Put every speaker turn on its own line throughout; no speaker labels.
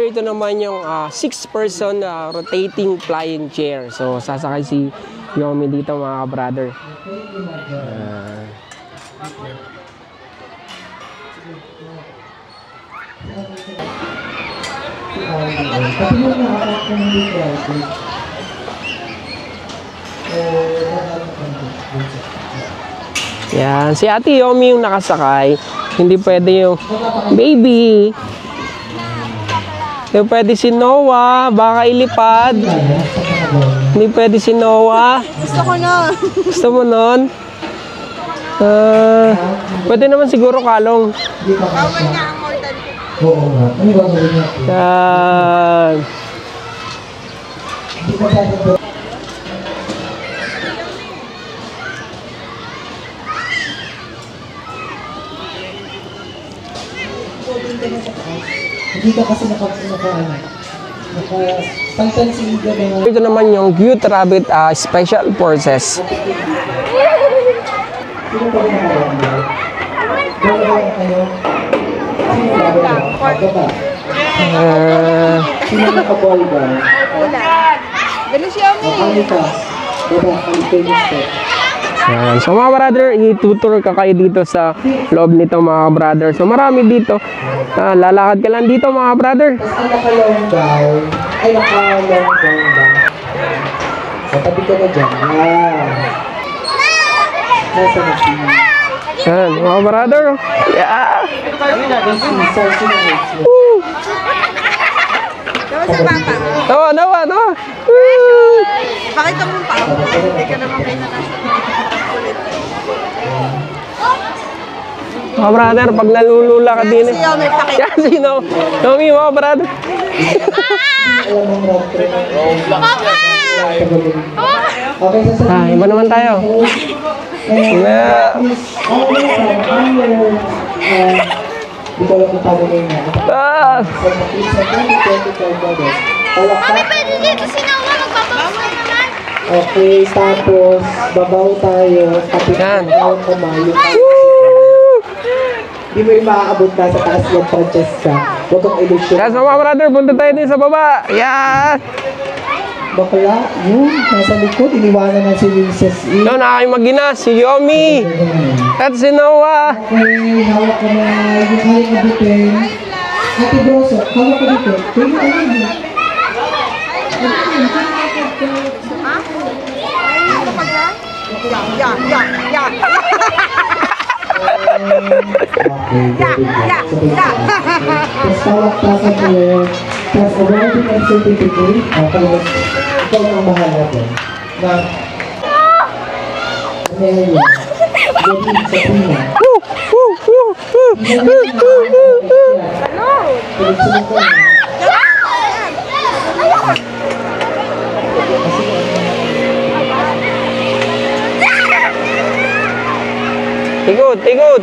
Ito naman yung 6-person rotating flying chair. So sasakay si Yomi dito mga brother. Yan, si Ate Yomi yung nakasakay. Hindi pwede yung baby. Hindi pwede si Noah, baka ilipad. Hindi pwede si Noah.
Gusto ko nun.
Gusto mo nun? Pwede naman siguro kalong.
Bawal nga ang mortal.
Oo nga. Ano ba gawin niya?
Yan.
Hindi ka kasi nakapantan si Ida na...
Ito naman yung Cute Rabbit Special Forces.
Sino pa rin nakaramdam? Gano'n kayo? Sino nakaramdam? Ako ba? Sino nakaball ba?
Bilis Yomi.
Ano ka? Baba, ang tennis ko.
Yan. So mga brother, itutur ka kayo dito sa loob nito mga brother. So marami dito. Lalakad ka lang dito mga brother.
Tapos ang naka-long down, ay naka-long down ba? Matabi ka na dyan. Nasa na siya?
Yan, mga brother. Yeah.
Dawa sa bata.
Nawa.
Pakita mo pa. Hindi ka naman kayo nakasama.
Mga brother, pag nalulula ka din eh.
Si Yomi, pakita.
Yan, sino? Yomi, mga brother. Iba naman tayo.
Ito lang ang pagawin niya.
Mami, pwede dito sinawa, magpapawas ka naman.
Okay, tapos babaw tayo.
Yan.
Kumayo. Hindi mo yung maaabot na sa taas yung Francesca. Huwag kang ilusyon.
Yan, so mga brother, punta tayo din sa baba. Yan.
Bakla, yun, nasa likod, iniwanan na si Mrs. E.
Doon na kayo mag-ina, si Yomi. At si Noah.
Okay, hawak ka na yung kayang abutin. Ate Broso, hawak ka dito. Kaya ano mo? Tapos tawag pa sa player. Tapos awarding ang certificate. Tapos ikaw ang bahala doon. Na ano yun? Gabi sa pina.
Ikot.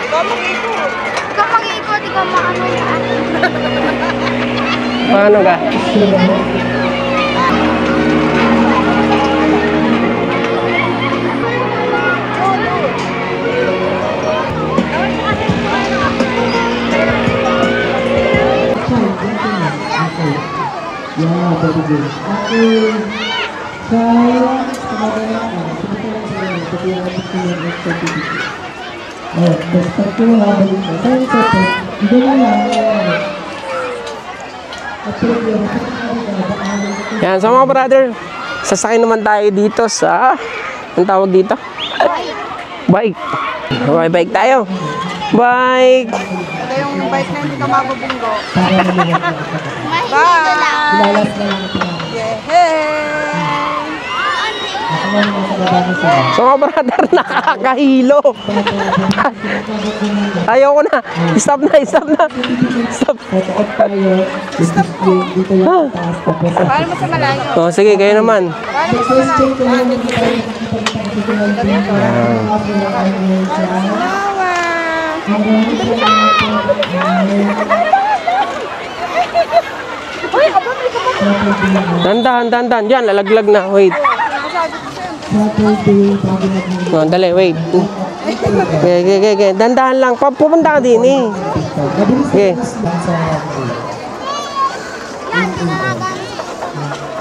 Ikaw mag-ikot.
Ikaw mag-ikot, ikaw maano yan.
Paano ka?
Yeah, very good. Okay. Kaya, kumagana ka. Kumagana sa mga pati ang pagkakas ng certificate. Oh, basta ko nga balik ka. Kaya sa ito, hindi na lang.
Yan, so mga brother, sasakay naman tayo dito sa, ang tawag dito? Bike. Okay, bike tayo. Bike.
Ito yung bike na hindi ka mabubunggo.
Mahirap na lang.
Lalas na lang ito.
Yehey!
naman yung sa baba na sila.
So mga brother, nakakahilo. Ayoko na. Stop na, stop na. Stop.
Tutukot tayo. Dito yung taas. Tapos,
Paano mo sa malayo?
Oh, sige, kayo naman.
question ko lang yung kita yung nakikita ng
Dandan, dandan. Diyan, lalaglag na. Wait. Oh, dali, wait. Okay, okay, okay, okay. Dandahan lang. Pupunta ka din eh. Okay.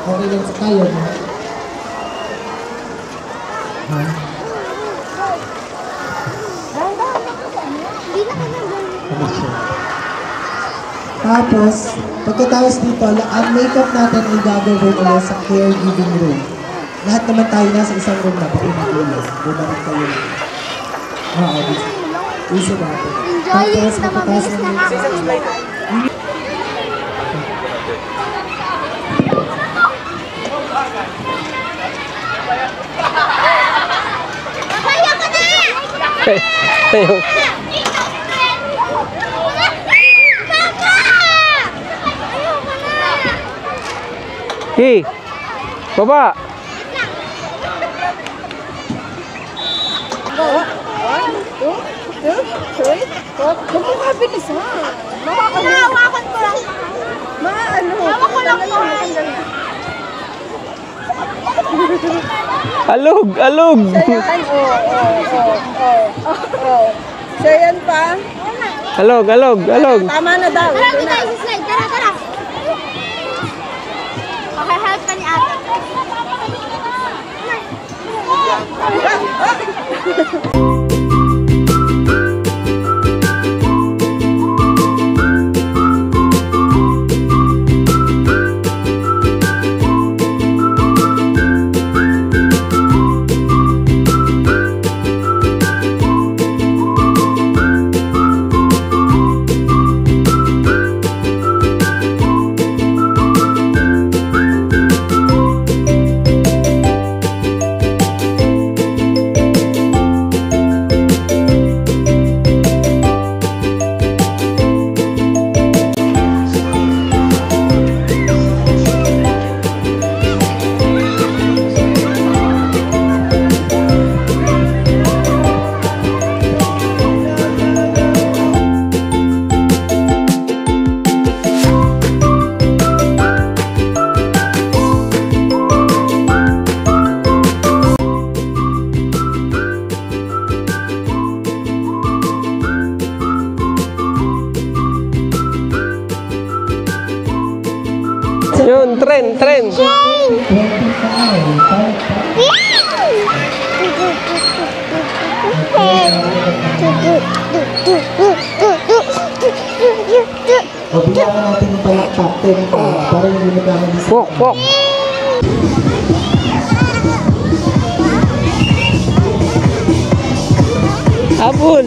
Okay lang sa tayo. Ha? Tapos, pagkatapos dito, ang makeup natin ay gagawin ulit sa caregiving room. Lahat naman tayo nasa isang room na paunang-ulit. Bumalik tayo lang. Oo, easy natin. Tapos, pagkatapos ng makeup,
Kaya ka na!
Ayun.
Papa! Ayoko na!
Hey. Baba.
Magkakabilis ha.
Hawakan ko lang. Hawakan ko lang po.
Alog, alog.
Siya yan pa.
Alog, alog, alog.
Tama na daw.
Tara, doon tayo sa slide. Tara, tara. Pakahelp ka ni ate.
Yun, tren, tren.
o bigyan natin yung palakpak. Para hindi magkamali sa
Walk, walk. Habol.